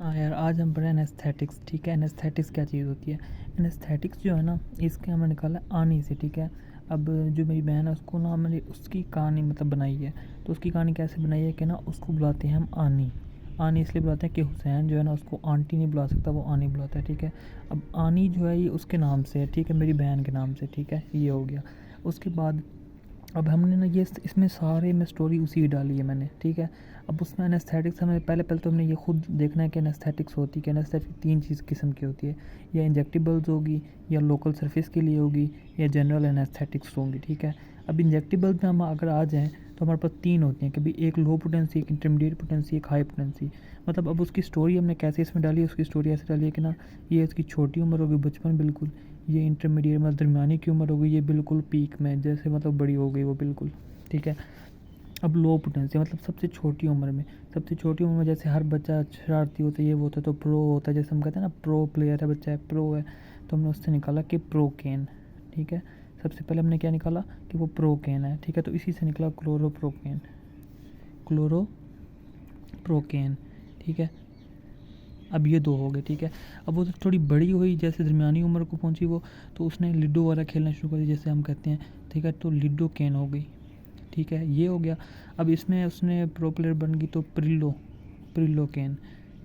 हाँ यार, आज हम पढ़े एनेस्थेटिक्स। ठीक है, एनेस्थेटिक्स क्या चीज़ होती है। एनेस्थेटिक्स जो है ना, इसके हमने निकाला आनी से। ठीक है, अब जो मेरी बहन है उसको ना हमने उसकी कहानी मतलब बनाई है। तो उसकी कहानी कैसे बनाई है कि ना, उसको बुलाते हैं हम आनी। आनी इसलिए बुलाते हैं कि हुसैन जो है ना उसको आंटी नहीं बुला सकता, वो आनी बुलाता है। ठीक है, अब आनी जो है ये उसके नाम से है। ठीक है, मेरी बहन के नाम से। ठीक है, ये हो गया। उसके बाद अब हमने ना ये इसमें सारे में स्टोरी उसी की डाली है मैंने। ठीक है, अब उसमें एनेस्थेटिक्स हमें पहले तो हमने ये खुद देखना है कि एनेस्थेटिक्स होती है कि एनेस्थेटिक्स तीन चीज़ किस्म की होती है, या इंजेक्टिबल्स होगी, या लोकल सरफेस के लिए होगी, या जनरल एनेस्थेटिक्स होंगी। ठीक है, अब इंजेक्टिबल्स में हम अगर आ जाएँ तो हमारे पास तीन होती हैं कि भाई एक लो पोटेंसी, एक इंटरमीडिएट पोटेंसी, एक हाई पोटेंसी। मतलब अब उसकी स्टोरी हमने कैसे इसमें डाली है, उसकी स्टोरी ऐसे डाली है कि ना, ये इसकी छोटी उम्र होगी, बचपन बिल्कुल, ये इंटरमीडिएट मतलब दरमियानी की उम्र हो गई, ये बिल्कुल पीक में जैसे मतलब बड़ी हो गई वो बिल्कुल। ठीक है, अब लो पोटेंसी मतलब सबसे छोटी उम्र में, जैसे हर बच्चा शरारती होता है, ये वो होता है तो प्रो होता है, जैसे हम कहते हैं ना प्रो प्लेयर है बच्चा, है प्रो है। तो हमने उससे निकाला कि प्रोकेन। ठीक है, सबसे पहले हमने क्या निकाला कि वो प्रोकेन है। ठीक है, तो इसी से निकला क्लोरोप्रोकेन। क्लोरोप्रोकेन। ठीक है, अब ये दो हो गए। ठीक है, अब वो तो थोड़ी बड़ी हुई, जैसे दरमियानी उम्र को पहुंची वो, तो उसने लिडो वगैरह खेलना शुरू कर दिया, जैसे हम कहते हैं। ठीक है, तो लिडो कैन हो गई। ठीक है, ये हो गया। अब इसमें उसने प्रो प्लेयर बन गई तो प्रिलो कैन।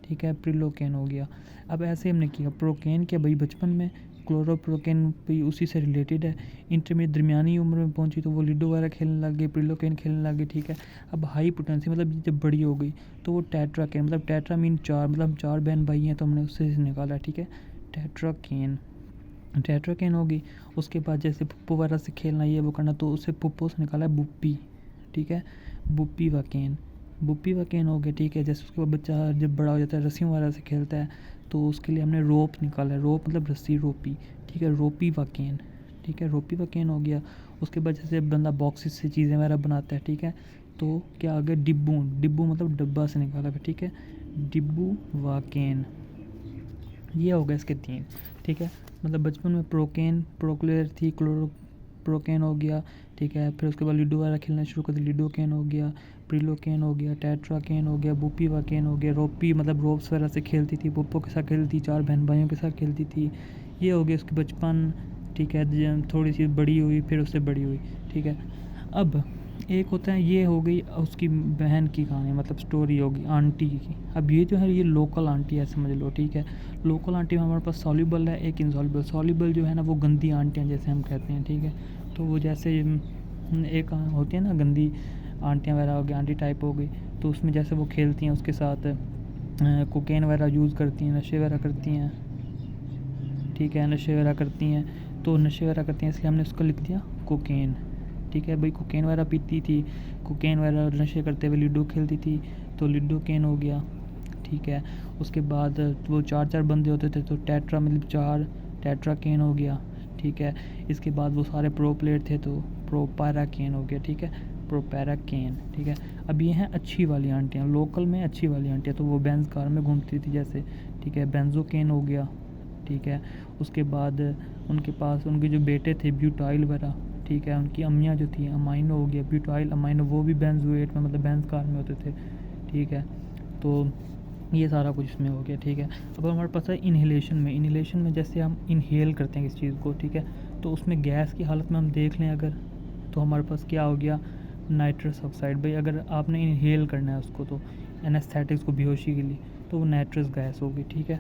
ठीक है, प्रिलो कैन हो गया। अब ऐसे हमने किया, प्रोकेन किया भाई बचपन में, क्लोरोप्रोकेन भी उसी से रिलेटेड है। इंटरमीडिएट दरमियानी उम्र में पहुंची तो वो लिडो वगैरह खेलने लग गई, प्रिलोकेन खेलने लग गई। ठीक है, अब हाई पोटेंसी मतलब जब बड़ी हो गई तो वो टेट्राकेन, मतलब टेट्रा मीन चार, मतलब चार बहन भाई हैं तो हमने उससे निकाला। ठीक है, टेट्राकेन। टेट्राकेन होगी। उसके बाद जैसे पुप्पो वगैरह से खेलना, ये वो करना, तो उससे पुप्पो से निकाला है बुप्पी। ठीक है, बुप्पी व केन हो गया। ठीक है, जैसे उसके बाद बच्चा जब बड़ा हो जाता है, रस्सियों वगैरह से खेलता है, तो उसके लिए हमने रोप निकाला है। रोप मतलब रस्सी, रोपी। ठीक है, रोपी व केन। ठीक है, रोपी व केन हो गया। उसके बाद जैसे बंदा बॉक्सेस से चीज़ें वगैरह बनाता है। ठीक है, तो क्या आ गया, डिब्बू। डिब्बू मतलब डब्बा से निकाला है। ठीक है, डिब्बू व केन, ये हो गया इसके तीन। ठीक है, मतलब बचपन में प्रोकेन, प्रोक्लेयर थी, प्रोकेन हो गया। ठीक है, फिर उसके बाद लूडो वगैरह खेलना शुरू कर दिया, लूडो कैन हो गया, प्रिलोकेन हो गया, टेट्रा कैन हो गया, बुपी व कैन हो गया। रोपी मतलब रोप्स वगैरह से खेलती थी, पुप्पो के साथ खेलती थी, चार बहन भाइयों के साथ खेलती थी। ये हो गया उसकी बचपन। ठीक है, थोड़ी सी बड़ी हुई, फिर उससे बड़ी हुई। ठीक है, अब एक होता है, ये हो गई उसकी बहन की कहानी, मतलब स्टोरी होगी आंटी की। अब ये जो है ये लोकल आंटी है समझ लो। ठीक है, लोकल आंटी में हमारे पास सॉल्युबल है, एक इनसॉल्युबल। सॉल्युबल जो है ना वो गंदी आंटियाँ जैसे हम कहते हैं। ठीक है, तो वो जैसे एक होती है ना गंदी आंटियाँ वगैरह हो गई, आंटी टाइप हो गई, तो उसमें जैसे वो खेलती हैं उसके साथ, कोकेन वगैरह यूज़ करती हैं, नशे वगैरह करती हैं। ठीक है, नशे वगैरह करती हैं, तो नशे वगैरह करती हैं इसलिए हमने उसको लिख दिया कोकेन। ठीक है भाई, कोकेन वगैरह पीती थी, कोकेन वगैरह नशे करते हुए लूडो खेलती थी, तो लूडो केन हो गया। ठीक है, उसके बाद वो चार चार बंदे होते थे तो टेट्रा मतलब चार, टेट्रा केन हो गया। ठीक है, इसके बाद वो सारे प्रो प्लेयर थे तो प्रो पैरा केन हो गया। ठीक है, प्रो पैरा केन। ठीक है, अब ये हैं अच्छी वाली आंटियाँ, लोकल में अच्छी वाली आंटियाँ, तो वो बेंज कार में घूमती थी जैसे। ठीक है, बेंजो केन हो गया। ठीक है, उसके बाद उनके पास उनके जो बेटे थे ब्यूटाइल वगैरह। ठीक है, उनकी अम्मियाँ जो थी, अमाइनो हो गया, ब्यूटाइल अमाइनो, वो भी बेंजोएट में मतलब बेंज कार में होते थे। ठीक है, तो ये सारा कुछ इसमें हो गया। ठीक है, अब हमारे पास है इन्हेलेशन में जैसे हम इनहेल करते हैं किसी चीज़ को। ठीक है, तो उसमें गैस की हालत में हम देख लें अगर, तो हमारे पास क्या हो गया, नाइट्रस ऑक्साइड। भाई अगर आपने इनहेल करना है उसको, तो एनेस्थेटिक्स को, बेहोशी के लिए, तो वो नाइट्रस गैस होगी। ठीक है,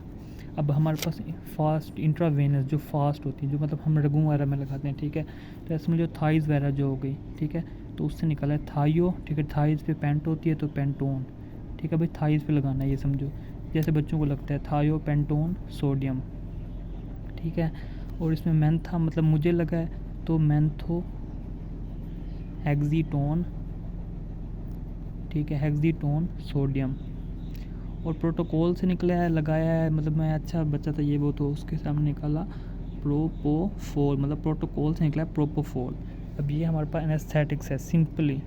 अब हमारे पास फास्ट इंट्रावेनस जो फास्ट होती है, जो मतलब हम रगों वगैरह में लगाते हैं। ठीक है, तो इसमें जो थाइज़ वगैरह जो हो गई। ठीक है, तो उससे निकला है थाइयो। ठीक है, थाइज़ पे पेंट होती है तो पेंटोन। ठीक है भाई, थाइज़ पे लगाना है, ये समझो, जैसे बच्चों को लगता है थायो पेंटोन सोडियम। ठीक है, और इसमें मैंथा मतलब मुझे लगा है तो मैंथो हेक्सीटोन। ठीक है, हेक्सीटोन सोडियम। और प्रोटोकॉल से निकला है, लगाया है, मतलब मैं अच्छा बच्चा था ये वो, तो उसके सामने निकाला प्रोपोफोल, मतलब प्रोटोकॉल से निकला है प्रोपोफोल। अब ये हमारे पास एनेस्थेटिक्स है सिंपली।